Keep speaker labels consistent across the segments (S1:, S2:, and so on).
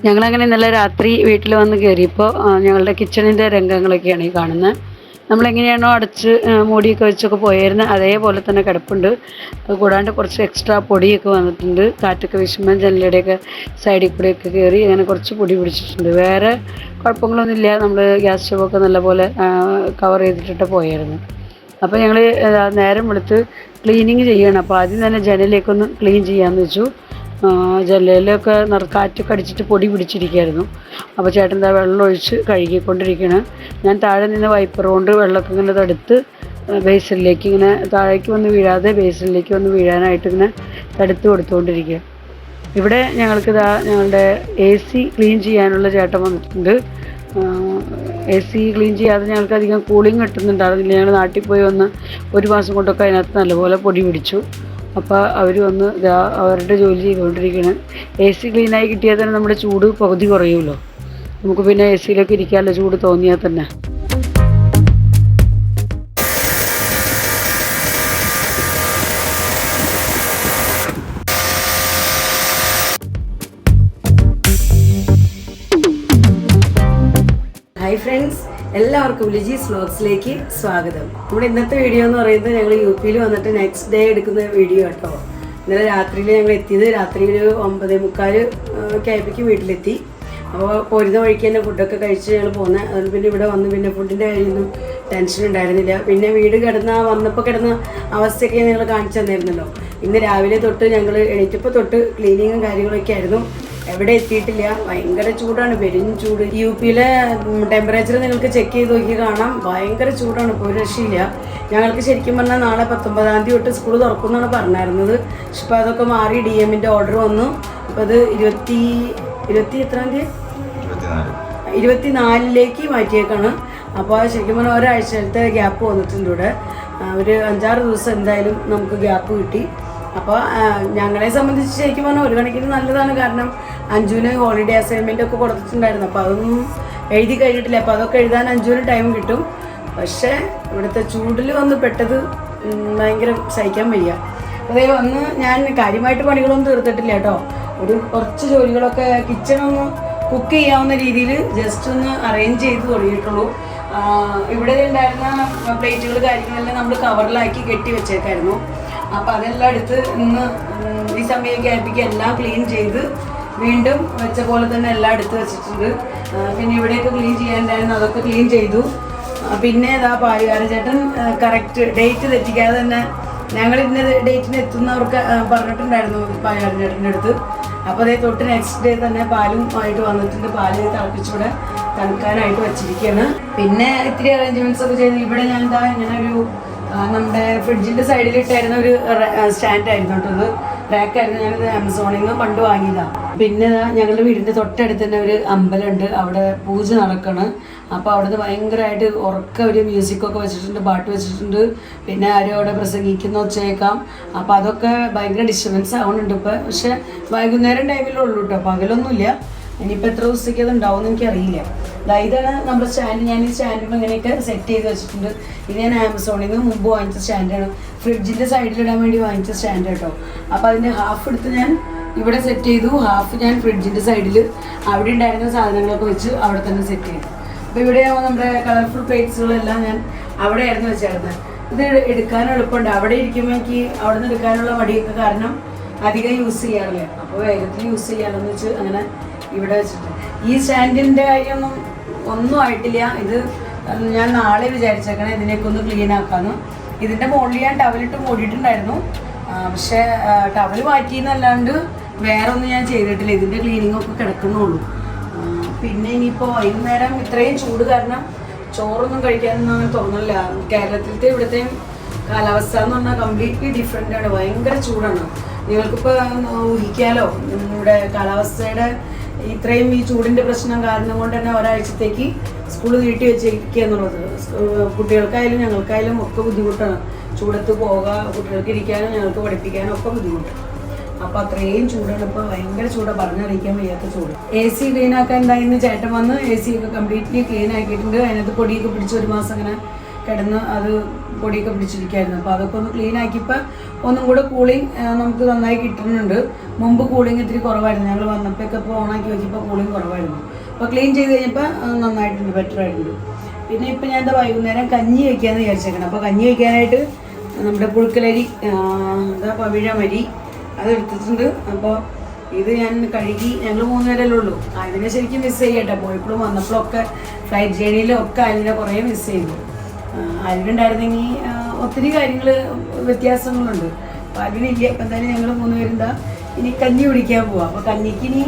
S1: ഞങ്ങളങ്ങനെ ഇന്നലെ രാത്രി വീട്ടിൽ വന്ന് കയറിയപ്പോൾ ഞങ്ങളുടെ കിച്ചണിൻ്റെ രംഗങ്ങളൊക്കെയാണ് ഈ കാണുന്നത്. നമ്മളെങ്ങനെയാണോ അടച്ച് മൂടിയൊക്കെ വെച്ചൊക്കെ പോയായിരുന്നത് അതേപോലെ തന്നെ കിടപ്പുണ്ട്. കൂടാണ്ട് കുറച്ച് എക്സ്ട്രാ പൊടിയൊക്കെ വന്നിട്ടുണ്ട്. കാറ്റൊക്കെ വീശുമ്പോൾ ജനലയുടെയൊക്കെ സൈഡിൽ കൂടെയൊക്കെ കയറി അങ്ങനെ കുറച്ച് പൊടി പിടിച്ചിട്ടുണ്ട്. വേറെ കുഴപ്പങ്ങളൊന്നുമില്ല. നമ്മൾ ഗ്യാസ് സ്റ്റവൊക്കെ നല്ലപോലെ കവർ ചെയ്തിട്ടിട്ട് പോയായിരുന്നു. അപ്പോൾ ഞങ്ങൾ നേരം വെളുത്ത് ക്ലീനിങ് ചെയ്യണം. അപ്പോൾ ആദ്യം തന്നെ ജനലേക്കൊന്ന് ക്ലീൻ ചെയ്യാമെന്ന് വെച്ചു. ജനലിലൊക്കെ കാറ്റൊക്കെ അടിച്ചിട്ട് പൊടി പിടിച്ചിരിക്കുകയായിരുന്നു. അപ്പോൾ ചേട്ടൻ എന്താ വെള്ളം ഒഴിച്ച് കഴുകിക്കൊണ്ടിരിക്കുകയാണ്. ഞാൻ താഴെ നിന്ന് വൈപ്പർ കൊണ്ട് വെള്ളമൊക്കെ ഇങ്ങനെ തടുത്ത് ബേസിനിലേക്ക് ഇങ്ങനെ താഴേക്ക് വന്ന് വീഴാതെ ബേസിനിലേക്ക് വന്ന് വീഴാനായിട്ട് ഇങ്ങനെ തടുത്ത് കൊടുത്തുകൊണ്ടിരിക്കുക. ഇവിടെ ഞങ്ങളുടെ AC ക്ലീൻ ചെയ്യാനുള്ള ചേട്ടൻ വന്നിട്ടുണ്ട്. AC ക്ലീൻ ചെയ്യാതെ ഞങ്ങൾക്ക് അധികം കൂളിംഗ് കിട്ടുന്നുണ്ടായിരുന്നില്ല. ഞങ്ങൾ നാട്ടിൽ പോയി വന്ന് 1 മാസം കൊണ്ടൊക്കെ അതിനകത്ത് നല്ലപോലെ പൊടി പിടിച്ചു. അപ്പോൾ അവർ വന്ന് അവരുടെ ജോലി ചെയ്തുകൊണ്ടിരിക്കുകയാണ്. AC ക്ലീനായി കിട്ടിയാൽ തന്നെ നമ്മുടെ ചൂട് പകുതി കുറയുമല്ലോ. നമുക്ക് പിന്നെ AC-യിലൊക്കെ ഇരിക്കാമല്ലോ ചൂട് തോന്നിയാൽ തന്നെ.
S2: ഹായ് ഫ്രണ്ട്സ്, എല്ലാവർക്കും ലിജീസ് വ്ലോഗ്സിലേക്ക് സ്വാഗതം. നമ്മുടെ ഇന്നത്തെ വീഡിയോ എന്ന് പറയുന്നത് ഞങ്ങൾ UP-യിൽ വന്നിട്ട് നെക്സ്റ്റ് ഡേ എടുക്കുന്ന വീഡിയോ കേട്ടോ. ഇന്നലെ രാത്രിയിൽ ഞങ്ങൾ എത്തിയത് രാത്രി ഒരു 9:45 ഒക്കെ ആയപ്പോഴേക്കും വീട്ടിലെത്തി. അപ്പോൾ പോരുന്ന വഴിക്ക് തന്നെ ഫുഡൊക്കെ കഴിച്ച് ഞങ്ങൾ പോകുന്നത്. അതുകൊണ്ട് പിന്നെ ഇവിടെ വന്ന് പിന്നെ ഫുഡിൻ്റെ കാര്യമൊന്നും ടെൻഷൻ ഉണ്ടായിരുന്നില്ല. പിന്നെ വീട് വന്നപ്പോൾ കിടന്ന അവസ്ഥയൊക്കെ ഞങ്ങൾ കാണിച്ചു തന്നിരുന്നല്ലോ. ഇന്ന് രാവിലെ തൊട്ട് ഞങ്ങൾ എണീറ്റപ്പോൾ തൊട്ട് ക്ലീനിങ്ങും കാര്യങ്ങളൊക്കെ ആയിരുന്നു. എവിടെ എത്തിയിട്ടില്ല. ഭയങ്കര ചൂടാണ്, പെരും ചൂട്. UP-യിലെ ടെമ്പറേച്ചർ നിങ്ങൾക്ക് ചെക്ക് ചെയ്ത് നോക്കി കാണാം. ഭയങ്കര ചൂടാണ്, ഇപ്പോൾ ഒരു രക്ഷയില്ല. ഞങ്ങൾക്ക് ശരിക്കും പറഞ്ഞാൽ നാളെ 19-ാം തീയതി തൊട്ട് സ്കൂൾ തുറക്കുമെന്നാണ് പറഞ്ഞിരുന്നത്. പക്ഷെ ഇപ്പോൾ അതൊക്കെ മാറി DM-ൻ്റെ ഓർഡർ വന്നു. അപ്പോൾ അത് 24-ലേക്ക് മാറ്റിയേക്കാണ്. അപ്പോൾ ശരിക്കും പറഞ്ഞാൽ ഒരാഴ്ചത്തെ ഗ്യാപ്പ് വന്നിട്ടുണ്ട്. ഇവിടെ ഒരു 5-6 ദിവസം എന്തായാലും നമുക്ക് ഗ്യാപ്പ് കിട്ടി. അപ്പോൾ ഞങ്ങളെ സംബന്ധിച്ച് ശരിക്കും പറഞ്ഞാൽ ഒരു കണക്കിന് നല്ലതാണ്. കാരണം അഞ്ജുവിന് ഹോളിഡേ അസൈൻമെൻ്റ് ഒക്കെ കൊടുത്തിട്ടുണ്ടായിരുന്നു. അപ്പോൾ അതൊന്നും എഴുതി കഴിഞ്ഞിട്ടില്ല. അപ്പോൾ അതൊക്കെ എഴുതാൻ അഞ്ജുവിന് ടൈം കിട്ടും. പക്ഷേ ഇവിടുത്തെ ചൂടിൽ വന്ന് പെട്ടത് ഭയങ്കര സഹിക്കാൻ വയ്യ. അതേ വന്ന് ഞാൻ കാര്യമായിട്ട് പണികളൊന്നും തീർത്തിട്ടില്ല കേട്ടോ. കുറച്ച് ജോലികളൊക്കെ കിച്ചണൊന്ന് കുക്ക് ചെയ്യാവുന്ന രീതിയിൽ ജസ്റ്റ് ഒന്ന് അറേഞ്ച് ചെയ്ത് തുടങ്ങിയിട്ടുള്ളൂ. ഇവിടെ ഉണ്ടായിരുന്ന പ്ലേറ്റുകൾ കാര്യങ്ങളെല്ലാം നമ്മൾ കവറിലാക്കി കെട്ടി വെച്ചേക്കായിരുന്നു. അപ്പോൾ അതെല്ലാം എടുത്ത് ഇന്ന് ഈ സമയമൊക്കെ ആയപ്പോഴേക്കും എല്ലാം ക്ലീൻ ചെയ്ത് വീണ്ടും വെച്ച പോലെ തന്നെ എല്ലാം എടുത്ത് വെച്ചിട്ടുണ്ട്. പിന്നെ ഇവിടെയൊക്കെ ക്ലീൻ ചെയ്യാനുണ്ടായിരുന്നു, അതൊക്കെ ക്ലീൻ ചെയ്തു. പിന്നെ പാലുകാരൻ ചേട്ടൻ കറക്റ്റ് ഡേറ്റ് തെറ്റിക്കാതെ തന്നെ ഞങ്ങൾ ഇന്ന ഡേറ്റിന് എത്തുന്നവർക്ക് പറഞ്ഞിട്ടുണ്ടായിരുന്നു പാലുകാരൻ ചേട്ടൻ്റെ അടുത്ത്. അപ്പോൾ അതേ തൊട്ട് നെക്സ്റ്റ് ഡേ തന്നെ പാലും ആയിട്ട് വന്നിട്ടുണ്ട്. പാല് തിളപ്പിച്ചിവിടെ തണുക്കാനായിട്ട് വെച്ചിരിക്കുകയാണ്. പിന്നെ ഇത്തിരി അറേഞ്ച്മെൻറ്റ്സ് ഒക്കെ ചെയ്ത് ഇവിടെ ഞാൻ ഇങ്ങനെ ഒരു നമ്മുടെ ഫ്രിഡ്ജിൻ്റെ സൈഡിലിട്ടായിരുന്ന ഒരു സ്റ്റാൻഡായിരുന്നു കേട്ടത്. റാക്കായിരുന്നു. ഞാനിത് ആമസോണിൽ നിന്ന് പണ്ട് വാങ്ങിയതാണ്. പിന്നെ ഞങ്ങളുടെ വീടിൻ്റെ തൊട്ടടുത്ത് തന്നെ ഒരു അമ്പലമുണ്ട്. അവിടെ പൂജ നടക്കണം. അപ്പോൾ അവിടുന്ന് ഭയങ്കരമായിട്ട് ഉറക്ക ഒരു മ്യൂസിക്കൊക്കെ വെച്ചിട്ടുണ്ട്, പാട്ട് വെച്ചിട്ടുണ്ട്. പിന്നെ ആരും അവിടെ പ്രസംഗിക്കുന്ന ഒച്ചയേക്കാം. അപ്പോൾ അതൊക്കെ ഭയങ്കര ഡിസ്റ്റർബൻസ് ആവുന്നുണ്ട് ഇപ്പോൾ. പക്ഷേ വൈകുന്നേരം ടൈമിലുള്ളൂ കേട്ടോ, പകലൊന്നുമില്ല. ഇനിയിപ്പോൾ എത്ര ദിവസത്തേക്ക് അത് ഉണ്ടാവുമെന്ന് എനിക്കറിയില്ല. ഇതാണ് നമ്മുടെ സ്റ്റാൻഡ്. ഞാൻ ഈ സ്റ്റാൻഡിൽ ഇങ്ങനെയൊക്കെ സെറ്റ് ചെയ്ത് വെച്ചിട്ടുണ്ട്. ഇത് ഞാൻ ആമസോണിൽ നിന്ന് മുമ്പ് വാങ്ങിച്ച സ്റ്റാൻഡാണ്. ഫ്രിഡ്ജിൻ്റെ സൈഡിലിടാൻ വേണ്ടി വാങ്ങിച്ച സ്റ്റാൻഡ് കേട്ടോ. അപ്പോൾ അതിൻ്റെ ഹാഫ് എടുത്ത് ഞാൻ ഇവിടെ സെറ്റ് ചെയ്തു, ഹാഫ് ഞാൻ ഫ്രിഡ്ജിൻ്റെ സൈഡിൽ അവിടെ ഉണ്ടായിരുന്ന സാധനങ്ങളൊക്കെ വെച്ച് അവിടെ തന്നെ സെറ്റ് ചെയ്തു. അപ്പോൾ ഇവിടെ നമ്മുടെ കളർഫുൾ പ്ലേറ്റ്സുകളെല്ലാം ഞാൻ അവിടെ ആയിരുന്നു വെച്ചായിരുന്നത്. ഇത് എടുക്കാൻ എളുപ്പമുണ്ട്. അവിടെ ഇരിക്കുമ്പോൾ എനിക്ക് അവിടെ നിന്ന് എടുക്കാനുള്ള മടിയൊക്കെ കാരണം അധികം യൂസ് ചെയ്യാറില്ല. അപ്പോൾ വേഗത്തിൽ യൂസ് ചെയ്യാമെന്ന് വെച്ച് അങ്ങനെ ഇവിടെ വെച്ചിട്ട് ഈ സ്റ്റാൻഡിൻ്റെ കാര്യമൊന്നും ഒന്നും ആയിട്ടില്ല. ഇത് ഞാൻ നാളെ വിചാരിച്ചേക്കണം ഇതിനൊക്കെ ഒന്ന് ക്ലീൻ ആക്കാമെന്ന്. ഇതിൻ്റെ മുകളിൽ ഞാൻ ടവലിട്ട് മൂടിയിട്ടുണ്ടായിരുന്നു. പക്ഷേ ടവൽ മാറ്റിയെന്നല്ലാണ്ട് വേറെ ഒന്നും ഞാൻ ചെയ്തിട്ടില്ല. ഇതിൻ്റെ ക്ലീനിങ്ങൊക്കെ കിടക്കുന്നുള്ളൂ. പിന്നെ ഇനിയിപ്പോൾ വൈകുന്നേരം ഇത്രയും ചൂട് കാരണം ചോറൊന്നും കഴിക്കാനൊന്നും അങ്ങനെ തോന്നില്ല. കേരളത്തിലത്തെ ഇവിടുത്തെയും കാലാവസ്ഥ എന്ന് പറഞ്ഞാൽ കംപ്ലീറ്റ്ലി ഡിഫറെൻ്റാണ്. ഭയങ്കര ചൂടാണ്. നിങ്ങൾക്കിപ്പോൾ ഊഹിക്കാലോ നമ്മുടെ കാലാവസ്ഥയുടെ ഇത്രയും ഈ ചൂടിൻ്റെ പ്രശ്നം കാരണം കൊണ്ട് തന്നെ ഒരാഴ്ചത്തേക്ക് സ്കൂൾ നീട്ടി വെച്ചിരിക്കുക എന്നുള്ളത് കുട്ടികൾക്കായാലും ഞങ്ങൾക്കായാലും ഒക്കെ ബുദ്ധിമുട്ടാണ്. ചൂടത്ത് പോവുക, കുട്ടികൾക്ക് ഇരിക്കാനും ഞങ്ങൾക്ക് പഠിപ്പിക്കാനും ഒക്കെ ബുദ്ധിമുട്ടാണ്. അപ്പോൾ അത്രയും ചൂടാണ്. ഇപ്പോൾ ഭയങ്കര ചൂടാണ്, പറഞ്ഞറിയിക്കാൻ വയ്യാത്ത ചൂട്. AC ക്ലീൻ ആക്കാൻ ഉണ്ടായിരുന്നു. ചേട്ടൻ വന്ന് AC ഒക്കെ കംപ്ലീറ്റ്ലി ക്ലീൻ ആക്കിയിട്ടുണ്ട്. അതിനകത്ത് പൊടിയൊക്കെ പിടിച്ച് 1 മാസം അങ്ങനെ കിടന്ന് അത് പൊടിയൊക്കെ പിടിച്ചിരിക്കുകയായിരുന്നു. അപ്പോൾ അതൊക്കെ ഒന്ന് ക്ലീൻ ആക്കിയപ്പോൾ ഒന്നും കൂടെ കൂളിംഗ് നമുക്ക് നന്നായി കിട്ടുന്നുണ്ട്. മുമ്പ് കൂളിംഗ് ഇത്തിരി കുറവായിരുന്നു, ഞങ്ങൾ വന്നപ്പോഴൊക്കെ ഇപ്പോൾ ഓണാക്കി വെച്ചപ്പോൾ കൂളിംഗ് കുറവായിരുന്നു. അപ്പോൾ ക്ലീൻ ചെയ്ത് കഴിഞ്ഞപ്പോൾ നന്നായിട്ടുണ്ട്, ബെറ്റർ ആയിട്ടുണ്ട്. പിന്നെ ഇപ്പോൾ ഞാൻ എന്താ വൈകുന്നേരം കഞ്ഞി വയ്ക്കാമെന്ന് വിചാരിച്ചേക്കണം. അപ്പോൾ കഞ്ഞി വയ്ക്കാനായിട്ട് നമ്മുടെ പുഴുക്കലരി എന്താ പവിഴമരി അത് എടുത്തിട്ടുണ്ട്. അപ്പോൾ ഇത് ഞാൻ കഴുകി, ഞങ്ങൾ 3 പേരല്ലേ ഉള്ളൂ. അതിനെ ശരിക്കും മിസ് ചെയ്യട്ടെ, പോയപ്പോഴും വന്നപ്പോഴൊക്കെ ഫ്ലൈറ്റ് ജേണിയിലൊക്കെ അതിനെ കുറേ മിസ് ചെയ്തു. അതിനുണ്ടായിരുന്നെങ്കിൽ ഒത്തിരി കാര്യങ്ങൾ വ്യത്യാസങ്ങളുണ്ട്. അപ്പോൾ അതിനില്ല. അപ്പം എന്തായാലും ഞങ്ങൾ 3 പേരെന്താ ഇനി കഞ്ഞി കുടിക്കാൻ പോവാം. അപ്പോൾ കഞ്ഞിക്ക് ഇനി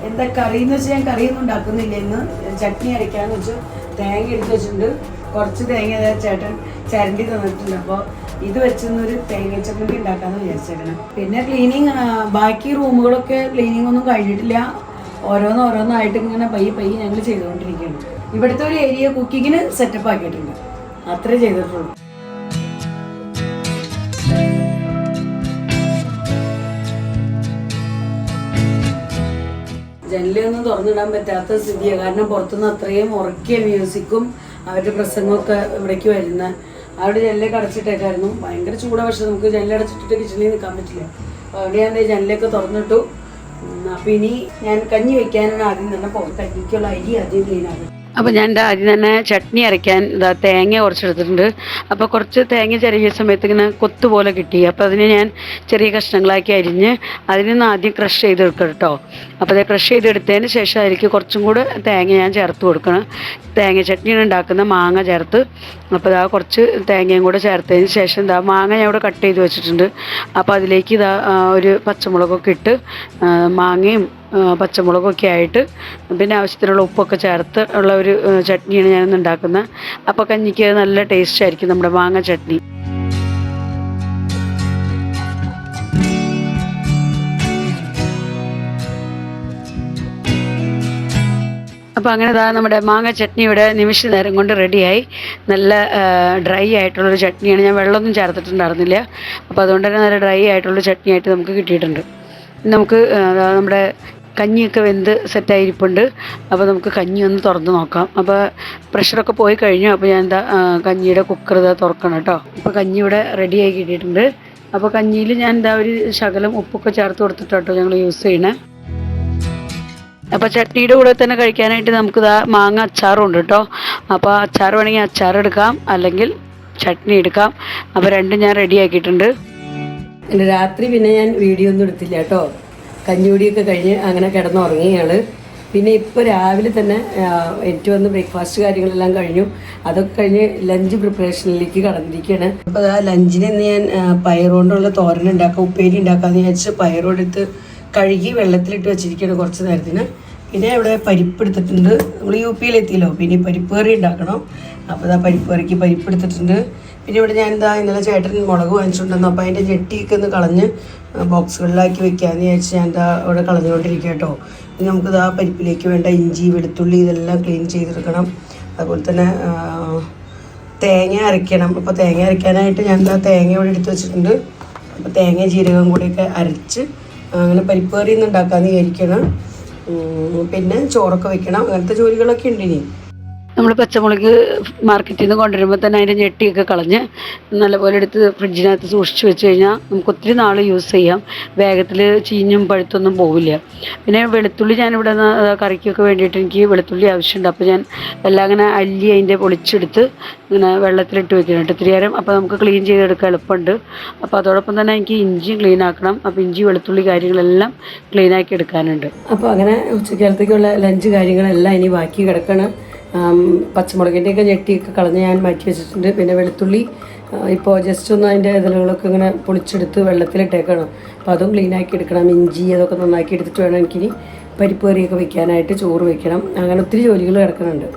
S2: എന്താ കറി എന്ന് വെച്ചാൽ ഞാൻ കറിയൊന്നും ഉണ്ടാക്കുന്നില്ല. ഇന്ന് ചട്നി അരയ്ക്കാമെന്ന് വെച്ചു. തേങ്ങ എടുത്ത് വെച്ചിട്ടുണ്ട്, കുറച്ച് തേങ്ങ ചേട്ടൻ ചരണ്ടി തന്നിട്ടുണ്ട്. അപ്പോൾ ഇത് വെച്ചൊന്നൊരു തേങ്ങ ചമ്മന്തി ഉണ്ടാക്കാമെന്ന് വിചാരിച്ചേക്കണം. പിന്നെ ക്ലീനിങ്, ബാക്കി റൂമുകളൊക്കെ ക്ലീനിങ് ഒന്നും കഴിഞ്ഞിട്ടില്ല. ഓരോന്നായിട്ട് ഇങ്ങനെ പയ്യെ ഞങ്ങൾ ചെയ്തുകൊണ്ടിരിക്കുകയാണ്. ഇവിടുത്തെ ഒരു ഏരിയ കുക്കിങ്ങിന് സെറ്റപ്പ് ആക്കിയിട്ടുണ്ട്, അത്രേ ചെയ്തിട്ടുള്ളൂ. ജനലൊന്നും തുറന്നിടാൻ പറ്റാത്ത സ്ഥിതിയാണ്. കാരണം പുറത്തുനിന്ന് അത്രയും ഉറക്കിയ മ്യൂസിക്കും അവരുടെ പ്രസംഗമൊക്കെ ഇവിടേക്ക് വരുന്ന അവിടെ ജനലൊക്കെ അടച്ചിട്ടേക്കായിരുന്നു. ഭയങ്കര ചൂടാണ്, പക്ഷെ നമുക്ക് ജനലടച്ചിട്ടിട്ട് കിച്ചണിൽ നിൽക്കാൻ പറ്റില്ല. അപ്പോൾ അവിടെ ഞാൻ ജനലൊക്കെ തുറന്നിട്ടു. അപ്പോൾ ഇനി ഞാൻ കഞ്ഞി വെക്കാനാണ് ആദ്യം തന്നെ പോകും. കഞ്ഞിക്കുള്ള അരി ആദ്യം ക്ലീനാകും.
S1: അപ്പോൾ ഞാൻ ആദ്യം തന്നെ ചട്നി അരയ്ക്കാൻ തേങ്ങ കുറച്ചെടുത്തിട്ടുണ്ട്. അപ്പോൾ കുറച്ച് തേങ്ങ ചിരകിയ സമയത്ത് ഇങ്ങനെ കൊത്ത് പോലെ കിട്ടി. അപ്പോൾ അതിനെ ഞാൻ ചെറിയ കഷ്ണങ്ങളാക്കി അരിഞ്ഞ് അതിൽ നിന്ന് ആദ്യം ക്രഷ് ചെയ്തെടുക്കണം കേട്ടോ. അപ്പോൾ അത് ക്രഷ് ചെയ്തെടുത്തതിന് ശേഷം അതിലേക്ക് കുറച്ചും കൂടെ തേങ്ങ ഞാൻ ചേർത്ത് കൊടുക്കണം. തേങ്ങ ചട്നി ഉണ്ടാക്കുന്ന മാങ്ങ ചേർത്ത്, അപ്പോൾ ഇതാ കുറച്ച് തേങ്ങയും കൂടെ ചേർത്തതിന് ശേഷം ഇതാ മാങ്ങ ഞാൻ ഇവിടെ കട്ട് ചെയ്ത് വെച്ചിട്ടുണ്ട്. അപ്പോൾ അതിലേക്ക് ഇതാ ഒരു പച്ചമുളകൊക്കെ ഇട്ട് മാങ്ങയും പച്ചമുളകൊക്കെ ആയിട്ട് പിന്നെ ആവശ്യത്തിനുള്ള ഉപ്പൊക്കെ ചേർത്ത് ഉള്ള ഒരു ചട്നിയാണ് ഞാനിന്ന് ഉണ്ടാക്കുന്നത്. അപ്പോൾ കഞ്ഞിക്ക് നല്ല ടേസ്റ്റ് ആയിരിക്കും നമ്മുടെ മാങ്ങ ചട്നി. അപ്പോൾ അങ്ങനെ നമ്മുടെ മാങ്ങ ചട്നി ഇവിടെ നിമിഷ നേരം കൊണ്ട് റെഡിയായി. നല്ല ഡ്രൈ ആയിട്ടുള്ളൊരു ചട്നിയാണ്, ഞാൻ വെള്ളമൊന്നും ചേർത്തിട്ടുണ്ടായിരുന്നില്ല. അപ്പോൾ അതുകൊണ്ട് തന്നെ നല്ല ഡ്രൈ ആയിട്ടുള്ള ചട്നിയായിട്ട് നമുക്ക് കിട്ടിയിട്ടുണ്ട്. നമുക്ക് നമ്മുടെ കഞ്ഞിയൊക്കെ വെന്ത് സെറ്റായിരിപ്പുണ്ട്. അപ്പോൾ നമുക്ക് കഞ്ഞി ഒന്ന് തുറന്ന് നോക്കാം. അപ്പോൾ പ്രഷറൊക്കെ പോയി കഴിഞ്ഞു. അപ്പോൾ ഞാൻ കഞ്ഞിയുടെ കുക്കർ തുറക്കണം കേട്ടോ. അപ്പോൾ കഞ്ഞി ഇവിടെ റെഡിയായി കിട്ടിയിട്ടുണ്ട്. അപ്പോൾ കഞ്ഞിയിൽ ഞാൻ ഒരു ശകലം ഉപ്പൊക്കെ ചേർത്ത് കൊടുത്തിട്ടോ ഞങ്ങൾ യൂസ് ചെയ്യണേ. അപ്പോൾ ചട്നിയുടെ കൂടെ തന്നെ കഴിക്കാനായിട്ട് നമുക്ക് മാങ്ങ അച്ചാറും ഉണ്ട് കേട്ടോ. അപ്പോൾ അച്ചാർ വേണമെങ്കിൽ അച്ചാർ എടുക്കാം, അല്ലെങ്കിൽ ചട്നി എടുക്കാം. അപ്പോൾ രണ്ടും ഞാൻ റെഡി ആക്കിയിട്ടുണ്ട്.
S2: രാത്രി പിന്നെ ഞാൻ വീഡിയോ ഒന്നും എടുത്തില്ല കേട്ടോ. കഞ്ഞിയൂടിയൊക്കെ കഴിഞ്ഞ് അങ്ങനെ കിടന്നുറങ്ങിയാണ്. പിന്നെ ഇപ്പോൾ രാവിലെ തന്നെ എനിക്ക് വന്ന് ബ്രേക്ക്ഫാസ്റ്റ് കാര്യങ്ങളെല്ലാം കഴിഞ്ഞു. അതൊക്കെ കഴിഞ്ഞ് ലഞ്ച് പ്രിപ്പറേഷനിലേക്ക് കടന്നിരിക്കുകയാണ്. അപ്പോൾ ലഞ്ചിന് ഇന്ന് ഞാൻ പയറുകൊണ്ടുള്ള തോരൻ ഉണ്ടാക്കാം, ഉപ്പേരി ഉണ്ടാക്കാമെന്ന് വിചാരിച്ച് പയറോടെടുത്ത് കഴുകി വെള്ളത്തിലിട്ട് വെച്ചിരിക്കുകയാണ് കുറച്ച് നേരത്തിന്. പിന്നെ ഇവിടെ പരിപ്പ് എടുത്തിട്ടുണ്ട്. നമ്മൾ UP-യിലെത്തിയല്ലോ, പിന്നെ പരിപ്പ് കറി ഉണ്ടാക്കണം. അപ്പോൾ പരിപ്പ് കറിക്ക് പരിപ്പ് എടുത്തിട്ടുണ്ട്. പിന്നെ ഇവിടെ ഞാൻ ഇന്നലെ ചേട്ടൻ മുളക് വാങ്ങിച്ചിട്ടുണ്ടെന്നു. അപ്പോൾ അതിൻ്റെ ഞെട്ടിയൊക്കെ ഒന്ന് കളഞ്ഞ് ബോക്സുകളിലാക്കി വെക്കാമെന്ന് വിചാരിച്ച് ഞാൻ ഇവിടെ കളഞ്ഞുകൊണ്ടിരിക്കുക കേട്ടോ. ഇനി നമുക്ക് പരിപ്പിലേക്ക് വേണ്ട ഇഞ്ചി വെളുത്തുള്ളി ഇതെല്ലാം ക്ലീൻ ചെയ്തെടുക്കണം. അതുപോലെ തന്നെ തേങ്ങ അരയ്ക്കണം. അപ്പോൾ തേങ്ങ അരയ്ക്കാനായിട്ട് ഞാൻ തേങ്ങ ഇവിടെ എടുത്ത് വെച്ചിട്ടുണ്ട്. അപ്പോൾ തേങ്ങ ജീരകം കൂടിയൊക്കെ അരച്ച് അങ്ങനെ പരിപ്പ് കറി ഒന്ന് ഉണ്ടാക്കാമെന്ന് വിചാരിക്കണം. പിന്നെ ചോറൊക്കെ വെക്കണം. അങ്ങനത്തെ ജോലികളൊക്കെ ഉണ്ട് ഇനി.
S1: നമ്മൾ പച്ചമുളക് മാർക്കറ്റിൽ നിന്ന് കൊണ്ടുവരുമ്പോൾ തന്നെ അതിൻ്റെ ഞെട്ടിയൊക്കെ കളഞ്ഞ് നല്ലപോലെ എടുത്ത് ഫ്രിഡ്ജിനകത്ത് സൂക്ഷിച്ച് വെച്ച് കഴിഞ്ഞാൽ നമുക്ക് ഒത്തിരി നാൾ യൂസ് ചെയ്യാം. വേഗത്തിൽ ചീഞ്ഞും പഴുത്തൊന്നും പോവില്ല. പിന്നെ വെളുത്തുള്ളി ഞാനിവിടെ കറിക്കൊക്കെ വേണ്ടിയിട്ട് എനിക്ക് വെളുത്തുള്ളി ആവശ്യമുണ്ട്. അപ്പോൾ ഞാൻ എല്ലാം അങ്ങനെ അല്ലി അതിൻ്റെ പൊളിച്ചെടുത്ത് ഇങ്ങനെ വെള്ളത്തിലിട്ട് വെക്കുന്നുണ്ട് ഇത്തിരി നേരം. അപ്പോൾ നമുക്ക് ക്ലീൻ ചെയ്തെടുക്കാൻ എളുപ്പമുണ്ട്. അപ്പോൾ അതോടൊപ്പം തന്നെ എനിക്ക് ഇഞ്ചിയും ക്ലീൻ ആക്കണം. അപ്പോൾ ഇഞ്ചി വെളുത്തുള്ളി കാര്യങ്ങളെല്ലാം ക്ലീനാക്കി എടുക്കാനുണ്ട്. അപ്പോൾ അങ്ങനെ ഉച്ചക്കാലത്തേക്കുള്ള ലഞ്ച് കാര്യങ്ങളെല്ലാം ഇനി ബാക്കി കിടക്കണം. പച്ചമുളകിൻ്റെയൊക്കെ ഞെട്ടിയൊക്കെ കളഞ്ഞ് ഞാൻ മാറ്റി വെച്ചിട്ടുണ്ട്. പിന്നെ വെളുത്തുള്ളി ഇപ്പോൾ ജസ്റ്റ് ഒന്ന് അതിൻ്റെ ഇതളുകളൊക്കെ ഇങ്ങനെ പൊളിച്ചെടുത്ത് വെള്ളത്തിലിട്ടേക്കണം. അപ്പോൾ അതും ക്ലീനാക്കി എടുക്കണം. ഇഞ്ചി അതൊക്കെ നന്നാക്കി എടുത്തിട്ട് വേണം എനിക്കിനി പരിപ്പ് കറിയൊക്കെ വെക്കാനായിട്ട്, ചോറ് വെക്കണം. അങ്ങനെ ഒത്തിരി ജോലികൾ കിടക്കുന്നുണ്ട്.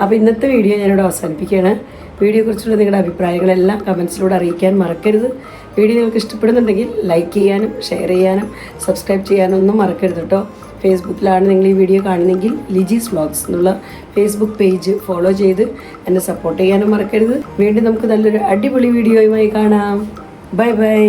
S1: അപ്പോൾ ഇന്നത്തെ വീഡിയോ ഞാനിവിടെ അവസാനിപ്പിക്കുകയാണ്. വീഡിയോയെക്കുറിച്ചുള്ള നിങ്ങളുടെ അഭിപ്രായങ്ങളെല്ലാം കമൻസിലൂടെ അറിയിക്കാൻ മറക്കരുത്. വീഡിയോ നിങ്ങൾക്ക് ഇഷ്ടപ്പെടുന്നുണ്ടെങ്കിൽ ലൈക്ക് ചെയ്യാനും ഷെയർ ചെയ്യാനും സബ്സ്ക്രൈബ് ചെയ്യാനൊന്നും മറക്കരുത് കേട്ടോ. ഫേസ്ബുക്കിലാണ് നിങ്ങൾ ഈ വീഡിയോ കാണുന്നതെങ്കിൽ ലിജീസ് വ്ളോഗ്സ് എന്നുള്ള ഫേസ്ബുക്ക് പേജ് ഫോളോ ചെയ്ത് എന്നെ സപ്പോർട്ട് ചെയ്യാനും മറക്കരുത്. വീണ്ടും നമുക്ക് നല്ലൊരു അടിപൊളി വീഡിയോയുമായി കാണാം. Bye bye.